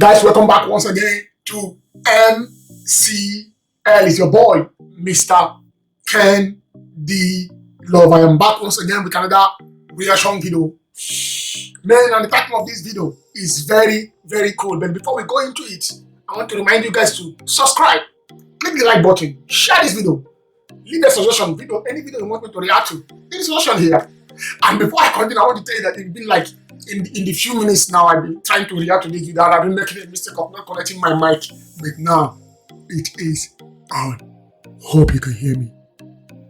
Guys, welcome back once again to MCL. It's your boy, Mr. Love. I am back once again with another reaction video. Man, and the title of this video is very, very cool. But before we go into it, I want to remind you guys to subscribe, click the like button, share this video, leave a suggestion video, any video you want me to react to. There is a suggestion here. And before I continue, I want to tell you that it's been like in the few minutes now I've been trying to react to this video, and I've been making a mistake of not connecting my mic, but now it is on. Hope you can hear me.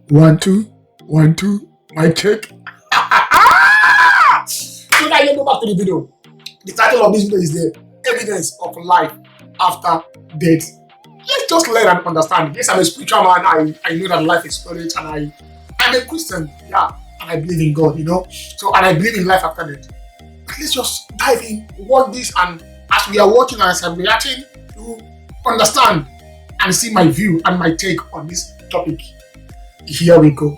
1 2 1 2 mic check. So now you go back to the video. The title of this video is the evidence of life after death. Let's just learn and understand. Yes, I'm a spiritual man. I know that life is spirit, and I'm a Christian. Yeah, and I believe in God, you know. So, and I believe in life after death. Let's just dive in, watch this, and as we are watching and as I'm reacting, you understand and see my view and my take on this topic. Here we go.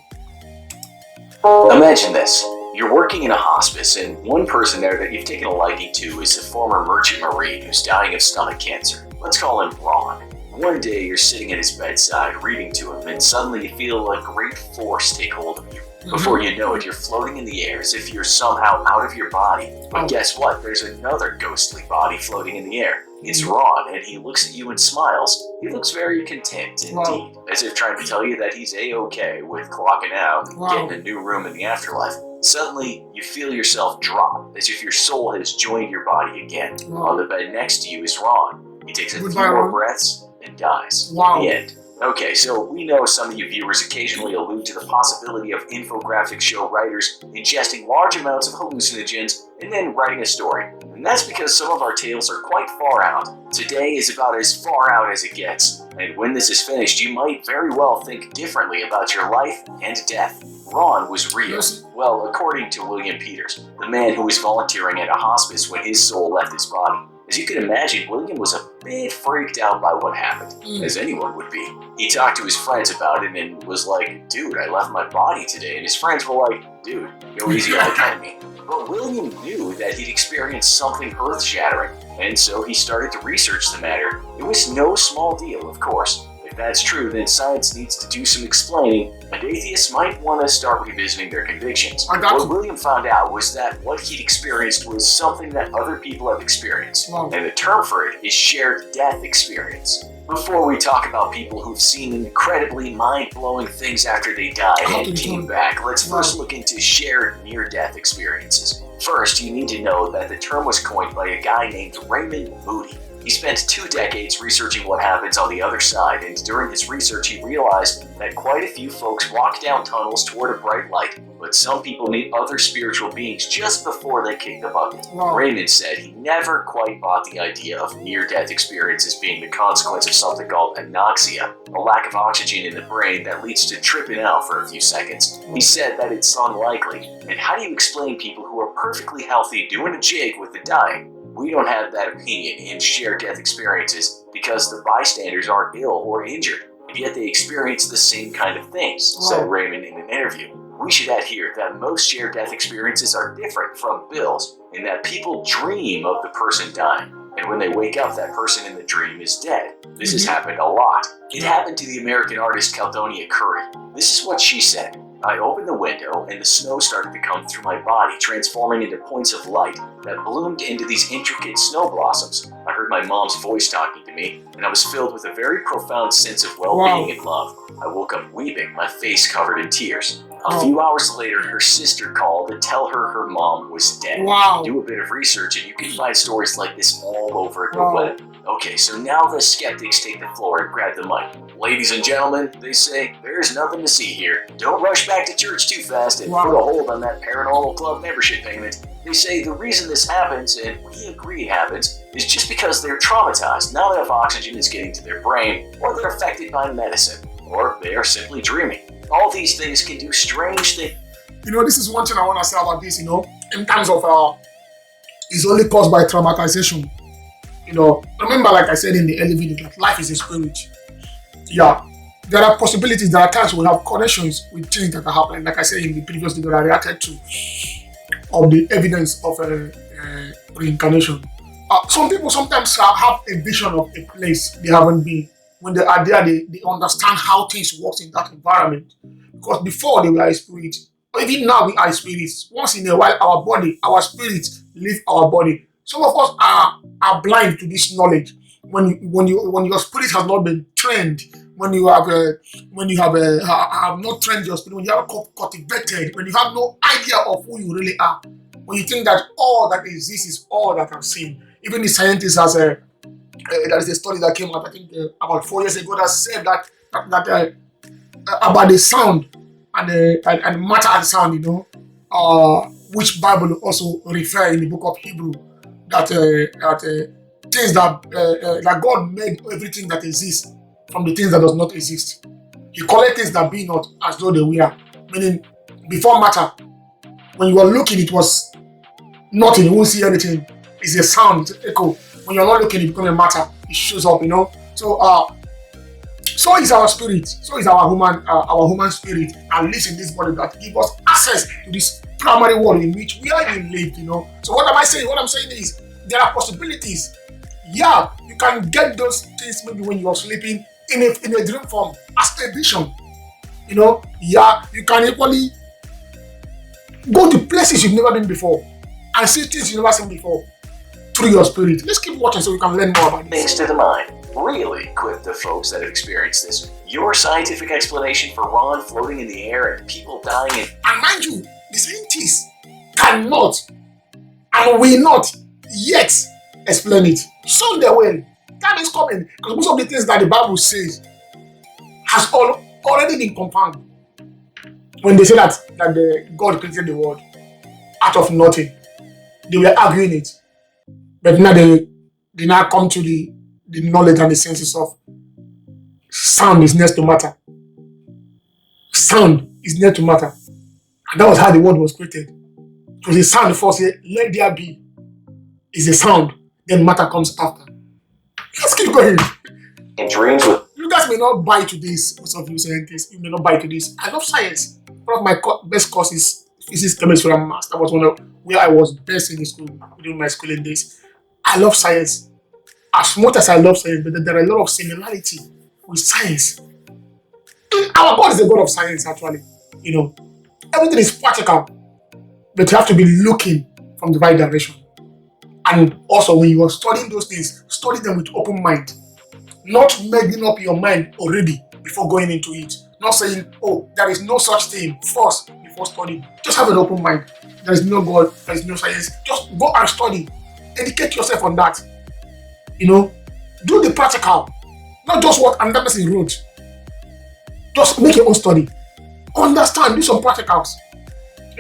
Imagine this. You're working in a hospice, and one person there that you've taken a liking to is a former merchant marine who's dying of stomach cancer. Let's call him Ron. One day you're sitting at his bedside reading to him, and suddenly you feel a great force take hold of you. Before you know it, you're floating in the air as if you're somehow out of your body. But guess what? There's another ghostly body floating in the air. It's Ron, and he looks at you and smiles. He looks very content indeed, as if trying to tell you that he's A-okay with clocking out and getting a new room in the afterlife. Suddenly, you feel yourself drop, as if your soul has joined your body again. On the bed next to you is Ron. He takes a few more breaths and dies. The end. Okay, so we know some of you viewers occasionally allude to the possibility of infographic show writers ingesting large amounts of hallucinogens and then writing a story. And that's because some of our tales are quite far out. Today is about as far out as it gets. And when this is finished, you might very well think differently about your life and death. Ron was real. Well, according to William Peters, the man who was volunteering at a hospice when his soul left his body. As you can imagine, William was a bit freaked out by what happened, as anyone would be. He talked to his friends about it and was like, dude, I left my body today. And his friends were like, dude, go easy on the enemy. But William knew that he'd experienced something earth-shattering, and so he started to research the matter. It was no small deal, of course. If that's true, then science needs to do some explaining, and atheists might want to start revisiting their convictions. What William found out was that what he'd experienced was something that other people have experienced, and the term for it is shared death experience. Before we talk about people who've seen incredibly mind-blowing things after they died and came back, let's first look into shared near-death experiences. First, you need to know that the term was coined by a guy named Raymond Moody. He spent 2 decades researching what happens on the other side, and during his research he realized that quite a few folks walk down tunnels toward a bright light, but some people meet other spiritual beings just before they kick the bucket. Raymond said he never quite bought the idea of near-death experiences being the consequence of something called anoxia, a lack of oxygen in the brain that leads to tripping out for a few seconds. He said that it's unlikely, and how do you explain people who are perfectly healthy doing a jig with the dying? We don't have that opinion in shared death experiences because the bystanders aren't ill or injured, and yet they experience the same kind of things, said Raymond in an interview. We should add here that most shared death experiences are different from Bill's in that people dream of the person dying, and when they wake up, that person in the dream is dead. This has happened a lot. It happened to the American artist Caldonia Curry. This is what she said. I opened the window and the snow started to come through my body, transforming into points of light that bloomed into these intricate snow blossoms. I heard my mom's voice talking to me, and I was filled with a very profound sense of well-being and love. I woke up weeping, my face covered in tears. A few hours later, her sister called to tell her mom was dead. Do a bit of research and you can find stories like this all over the web. Okay, so now the skeptics take the floor and grab the mic. Ladies and gentlemen, they say, there's nothing to see here. Don't rush back to church too fast and put a hold on that paranormal club membership payment. They say the reason this happens, and we agree it happens, is just because they're traumatized, not enough oxygen is getting to their brain, or they're affected by medicine, or they are simply dreaming. All these things can do strange things. You know, this is one thing I want to say about this, you know, in terms of it's only caused by traumatization. You know, remember, like I said in the early video, that life is a spirit. Yeah, there are possibilities, there are times we'll have connections with things that are happening. Like I said in the previous video I reacted to, of the evidence of reincarnation. Some people sometimes have a vision of a place they haven't been. When they are there, they understand how things work in that environment. Because before they were a spirit, or even now we are spirits. Once in a while, our body, our spirit leave our body. Some of us are blind to this knowledge. When your spirit has not been trained, when you have not trained your spirit, when you have cultivated, when you have no idea of who you really are, when you think that all that exists is all that I've seen. Even the scientists has a there is a study that came out, I think, about 4 years ago that said that about the sound and matter and sound, which Bible also refer in the book of Hebrew that things that God made everything that exists from the things that does not exist. He called things that be not as though they were. Meaning, before matter, when you were looking, it was nothing. You won't see anything. It's a sound, it's an echo. When you're not looking, it becomes a matter. It shows up, So is our spirit. So is our human spirit that lives in this body that gives us access to this primary world in which we are lived. So what am I saying? What I'm saying is there are possibilities. Yeah, you can get those things maybe when you are sleeping in a dream form as a vision. Yeah, you can equally go to places you've never been before and see things you've never seen before through your spirit. Let's keep watching so we can learn more about this. Things to the mind really equip the folks that have experienced this. Your scientific explanation for Ron floating in the air and people dying And mind you, the scientists cannot and will not yet explain it. Someday will. Time is coming because most of the things that the Bible says has already been confirmed. When they say that God created the world out of nothing, they were arguing it. But now they now come to the knowledge and the senses of sound is next to matter. Sound is next to matter. And that was how the world was created. It was a sound before say, let there be. Is a sound, then matter comes after. Let's keep going. in dreams with You guys may not buy to this, most of you scientists, you may not buy to this. I love science. One of my best courses, physics, chemistry, and maths. That was one of where I was best in the school during my schooling days. I love science. As much as I love science, but there are a lot of similarity with science. Our God is a God of science, actually. Everything is practical, but you have to be looking from the right direction. And also, when you are studying those things, study them with open mind, not making up your mind already before going into it. Not saying, "Oh, there is no such thing," first before studying. Just have an open mind. There is no God, there is no science. Just go and study. Educate yourself on that. Do the practical, not just what another person wrote. Just make your own study. Understand, do some practicals.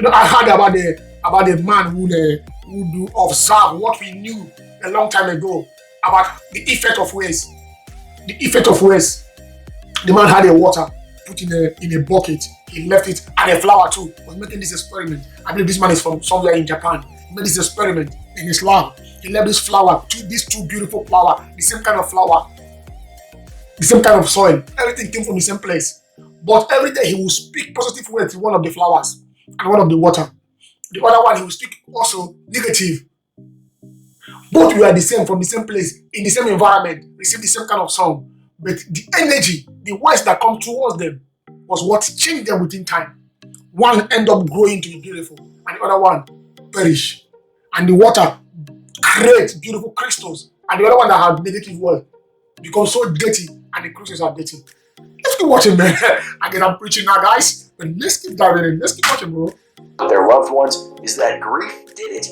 I heard about the man who do observe what we knew a long time ago about the effect of waste. The effect of waste. The man had a water put in a bucket. He left it, and a flower too. Was making this experiment. I believe this man is from somewhere in Japan. He made this experiment in his lab. He left this flower, these two beautiful flowers, the same kind of flower, the same kind of soil. Everything came from the same place. But every day he will speak positive words to one of the flowers and one of the water. The other one he will speak also negative. Both were the same, from the same place, in the same environment, receive the same kind of sound. But the energy, the words that come towards them was what changed them within time. One ended up growing to be beautiful, and the other one perish. And the water creates beautiful crystals, and the other one that had negative words becomes so dirty, and the crystals are dirty. Let's keep watching, man. Again, I'm preaching now, guys. But let's keep diving in. Let's keep watching, bro. their loved ones is that grief did it.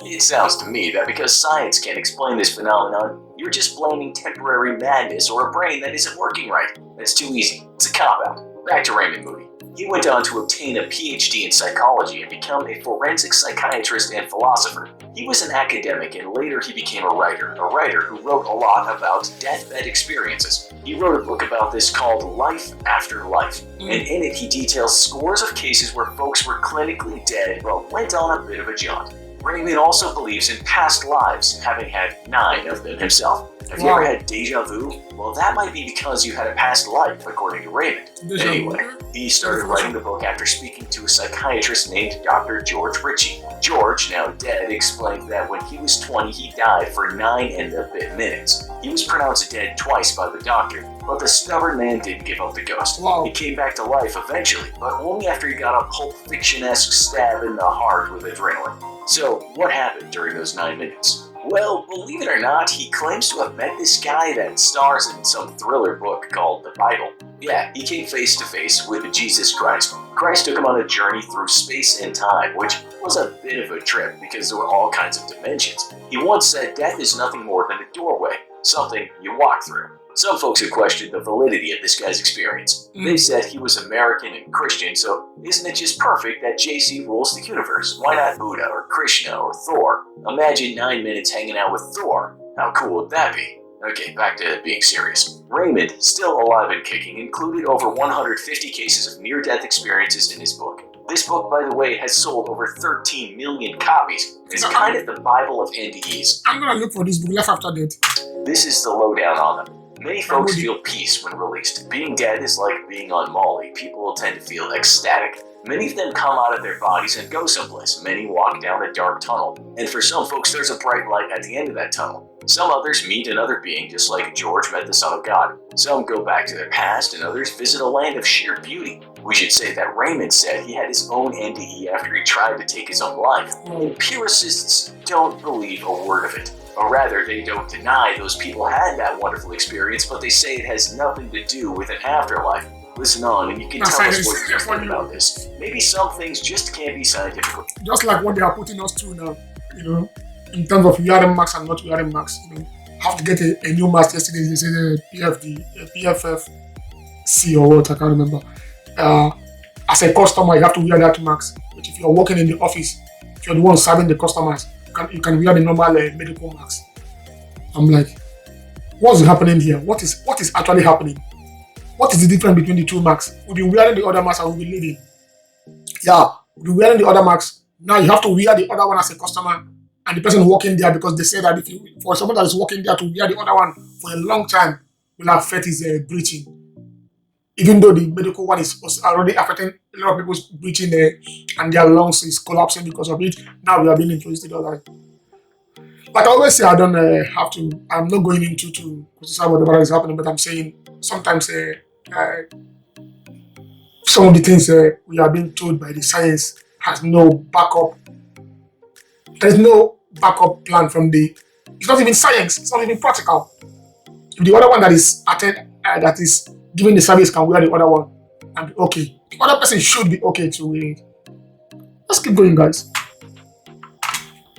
It sounds to me that because science can't explain this phenomenon, you're just blaming temporary madness or a brain that isn't working right. That's too easy. It's a cop-out. Back to Raymond Moody. He went on to obtain a PhD in psychology and become a forensic psychiatrist and philosopher. He was an academic and later he became a writer who wrote a lot about deathbed experiences. He wrote a book about this called Life After Life, and in it he details scores of cases where folks were clinically dead but went on a bit of a jaunt. Raymond also believes in past lives, having had 9 of them himself. Have you ever had deja vu? Well, that might be because you had a past life, according to Raymond. Anyway, he started writing the book after speaking to a psychiatrist named Dr. George Ritchie. George, now dead, explained that when he was 20, he died for 9 and a bit minutes. He was pronounced dead twice by the doctor, but the stubborn man didn't give up the ghost. He came back to life eventually, but only after he got a Pulp Fiction-esque stab in the heart with adrenaline. So, what happened during those 9 minutes? Well, believe it or not, he claims to have met this guy that stars in some thriller book called The Bible. Yeah, he came face to face with Jesus Christ. Christ took him on a journey through space and time, which was a bit of a trip because there were all kinds of dimensions. He once said death is nothing more than a doorway, something you walk through. Some folks have questioned the validity of this guy's experience. They said he was American and Christian, so isn't it just perfect that JC rules the universe? Why not Buddha or Krishna or Thor? Imagine 9 minutes hanging out with Thor. How cool would that be? Okay, back to being serious. Raymond, still alive and kicking, included over 150 cases of near-death experiences in his book. This book, by the way, has sold over 13 million copies. It's kind of the Bible of NDEs. I'm gonna look for this book, Life After Death. This is the lowdown on them. Many folks feel peace when released. Being dead is like being on Molly. People will tend to feel ecstatic. Many of them come out of their bodies and go someplace. Many walk down a dark tunnel. And for some folks, there's a bright light at the end of that tunnel. Some others meet another being, just like George met the Son of God. Some go back to their past, and others visit a land of sheer beauty. We should say that Raymond said he had his own NDE after he tried to take his own life. Empiricists don't believe a word of it. Or rather, they don't deny those people had that wonderful experience, but they say it has nothing to do with an afterlife. Listen on, and you can tell us what you think about this. Maybe some things just can't be scientifically. Just like what they are putting us through now, in terms of wearing masks and not wearing masks. Have to get a new mask yesterday. They said PFFC or what, I can't remember. As a customer, you have to wear that mask. But if you're working in the office, if you're the one serving the customers, you can wear the normal medical mask. I'm like, what's happening here? What is actually happening? What is the difference between the two masks? We'll be wearing the other mask and we'll be leaving. Yeah, we'll be wearing the other mask. Now you have to wear the other one as a customer and the person working there, because they say that for someone that is working there to wear the other one for a long time will affect his breathing. Even though the medical one is already affecting a lot of people's breathing and their lungs is collapsing because of it. Now we are being introduced to the other. Like I always say, I don't have to. I'm not going into to criticize whatever is happening, but I'm saying sometimes some of the things we are being told by the science has no backup. There's no backup plan from the. It's not even science. It's not even practical. If the other one that is that is giving the service can wear the other one and be okay, the other person should be okay to wear it. Let's keep going, guys.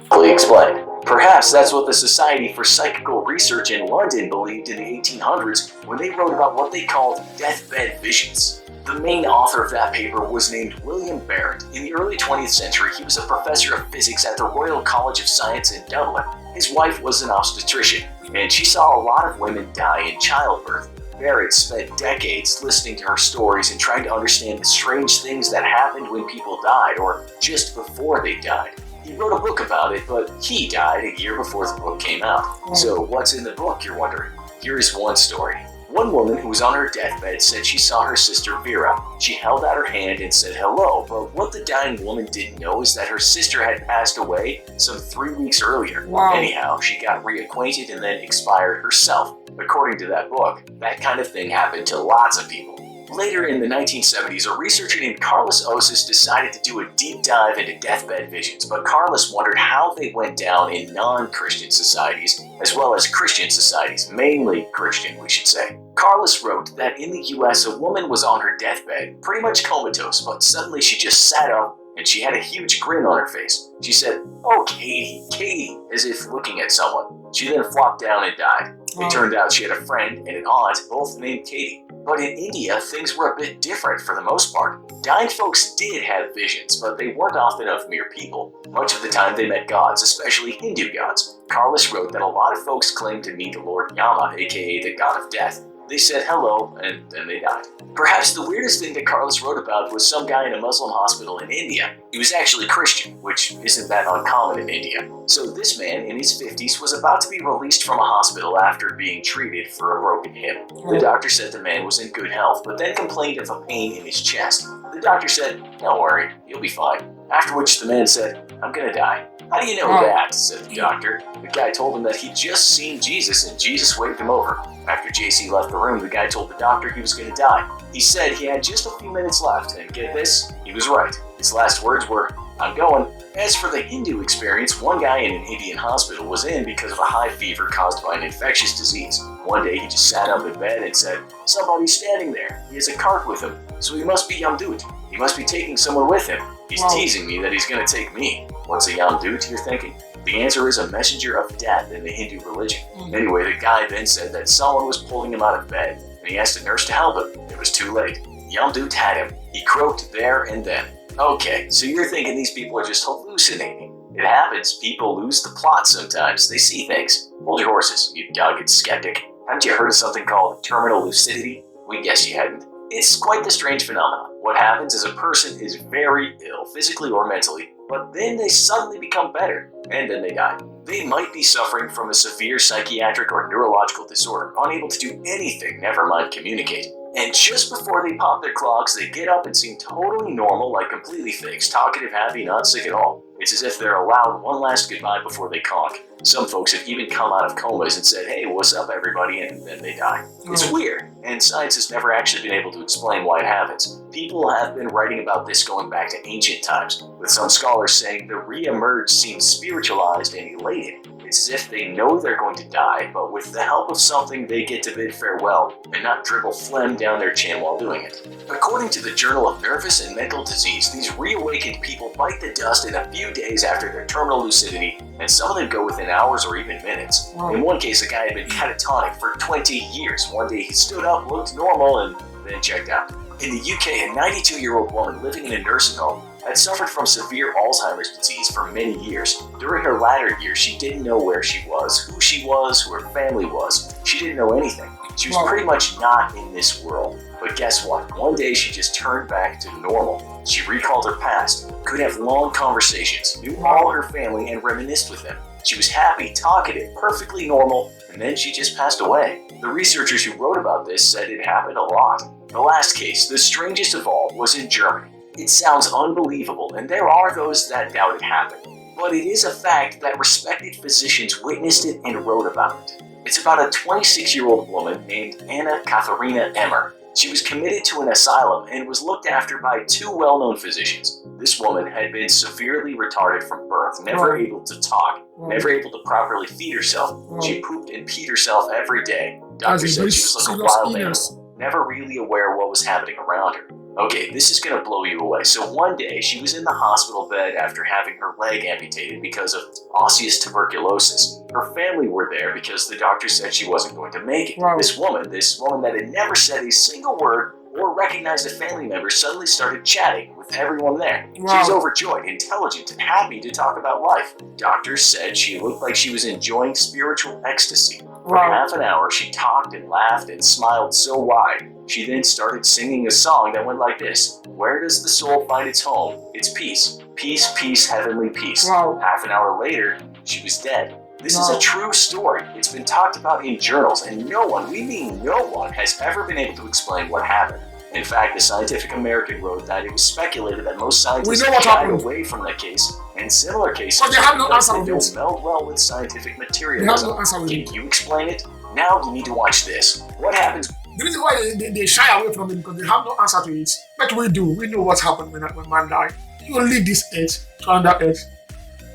Fully explained. Perhaps that's what the Society for Psychical Research in London believed in the 1800s when they wrote about what they called deathbed visions. The main author of that paper was named William Barrett. In the early 20th century, he was a professor of physics at the Royal College of Science in Dublin. His wife was an obstetrician, and she saw a lot of women die in childbirth. Barrett spent decades listening to her stories and trying to understand the strange things that happened when people died or just before they died. He wrote a book about it, but he died a year before the book came out. So what's in the book, you're wondering? Here is one story. One woman who was on her deathbed said she saw her sister Vera. She held out her hand and said hello, but what the dying woman didn't know is that her sister had passed away some 3 weeks earlier. Anyhow, she got reacquainted and then expired herself. According to that book, that kind of thing happened to lots of people. Later in the 1970s, a researcher named Carlos Osis decided to do a deep dive into deathbed visions, but Carlos wondered how they went down in non-Christian societies, as well as Christian societies, mainly Christian, we should say. Carlos wrote that in the US, a woman was on her deathbed, pretty much comatose, but suddenly she just sat up and she had a huge grin on her face. She said, "Oh, Katie," as if looking at someone. She then flopped down and died. It turned out she had a friend and an aunt, both named Katie. But in India, things were a bit different for the most part. Dying folks did have visions, but they weren't often of mere people. Much of the time they met gods, especially Hindu gods. Carlos wrote that a lot of folks claimed to meet the Lord Yama, aka the god of death. They said hello, and then they died. Perhaps the weirdest thing that Carlos wrote about was some guy in a Muslim hospital in India. He was actually Christian, which isn't that uncommon in India. So this man, in his 50s, was about to be released from a hospital after being treated for a broken hip. The doctor said the man was in good health, but then complained of a pain in his chest. The doctor said, "Don't worry, you'll be fine." After which the man said, "I'm gonna die." "How do you know that?" said the doctor. The guy told him that he'd just seen Jesus and Jesus waved him over. After JC left the room, the guy told the doctor he was gonna die. He said he had just a few minutes left, and get this, he was right. His last words were, "I'm going." As for the Hindu experience, one guy in an Indian hospital was in because of a high fever caused by an infectious disease. One day he just sat up in bed and said, "Somebody's standing there. He has a cart with him, so he must be Yamdut. He must be taking someone with him. He's teasing me that he's going to take me." What's a Yamdut, you're thinking? The answer is a messenger of death in the Hindu religion. Anyway, the guy then said that someone was pulling him out of bed, and he asked a nurse to help him. It was too late. Yamdut had him. He croaked there and then. Okay, so you're thinking these people are just hallucinating. It happens. People lose the plot sometimes. They see things. Hold your horses, you dogged skeptic. Haven't you heard of something called terminal lucidity? We guess you hadn't. It's quite the strange phenomenon. What happens is a person is very ill, physically or mentally, but then they suddenly become better, and then they die. They might be suffering from a severe psychiatric or neurological disorder, unable to do anything, never mind communicate. And just before they pop their clogs, they get up and seem totally normal, like completely fixed, talkative, happy, not sick at all. It's as if they're allowed one last goodbye before they conk. Some folks have even come out of comas and said, "Hey, what's up, everybody?" and then they die. It's weird, and science has never actually been able to explain why it happens. People have been writing about this going back to ancient times, with some scholars saying the re-emerge seems spiritualized and elated. It's as if they know they're going to die, but with the help of something they get to bid farewell and not dribble phlegm down their chin while doing it. According to the Journal of Nervous and Mental Disease, these reawakened people bite the dust in a few days after their terminal lucidity, and some of them go within hours or even minutes. In one case, a guy had been catatonic for 20 years. One day he stood up, looked normal, and then checked out. In the UK, a 92-year-old woman living in a nursing home had suffered from severe Alzheimer's disease for many years. During her latter years, she didn't know where she was, who her family was. She didn't know anything. She was pretty much not in this world. But guess what? One day she just turned back to normal. She recalled her past, could have long conversations, knew all her family, and reminisced with them. She was happy, talkative, perfectly normal, and then she just passed away. The researchers who wrote about this said it happened a lot. The last case, the strangest of all, was in Germany. It sounds unbelievable, and there are those that doubt it happened. But it is a fact that respected physicians witnessed it and wrote about it. It's about a 26-year-old woman named Anna Katharina Emmer. She was committed to an asylum and was looked after by two well-known physicians. This woman had been severely retarded from birth, never able to talk, never able to properly feed herself. She pooped and peed herself every day. Doctors said she was like a wild animal, never really aware what was happening around her. Okay, this is gonna blow you away. So one day, she was in the hospital bed after having her leg amputated because of osseous tuberculosis. Her family were there because the doctor said she wasn't going to make it. This woman that had never said a single word or recognized a family member, suddenly started chatting with everyone there. She was overjoyed, intelligent, and happy to talk about life. Doctors said she looked like she was enjoying spiritual ecstasy. For half an hour, she talked and laughed and smiled so wide. She then started singing a song that went like this: "Where does the soul find its home? It's peace. Peace, peace, heavenly peace." Half an hour later, she was dead. This is a true story. It's been talked about in journals, and no one, we mean no one, has ever been able to explain what happened. In fact, the Scientific American wrote that it was speculated that most scientists shied away from that case, and similar cases But they have no answer on don't this. meld well with scientific They have materialism. no answer on Can it. you explain it? Now you need to watch this. What happens The reason why they shy away from it because they have no answer to it. What we do, we know what's happened when man died. You will leave this earth to another earth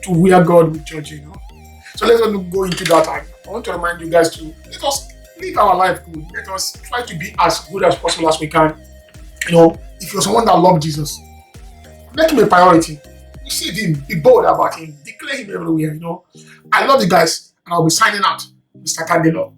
to where God will judge you. So let's not go into that. I want to remind you guys to let us live our life good. Let us try to be as good as possible as we can. If you're someone that loves Jesus, make him a priority. Receive him, be bold about him, declare him everywhere. I love you guys, and I'll be signing out. MrCandyLuv.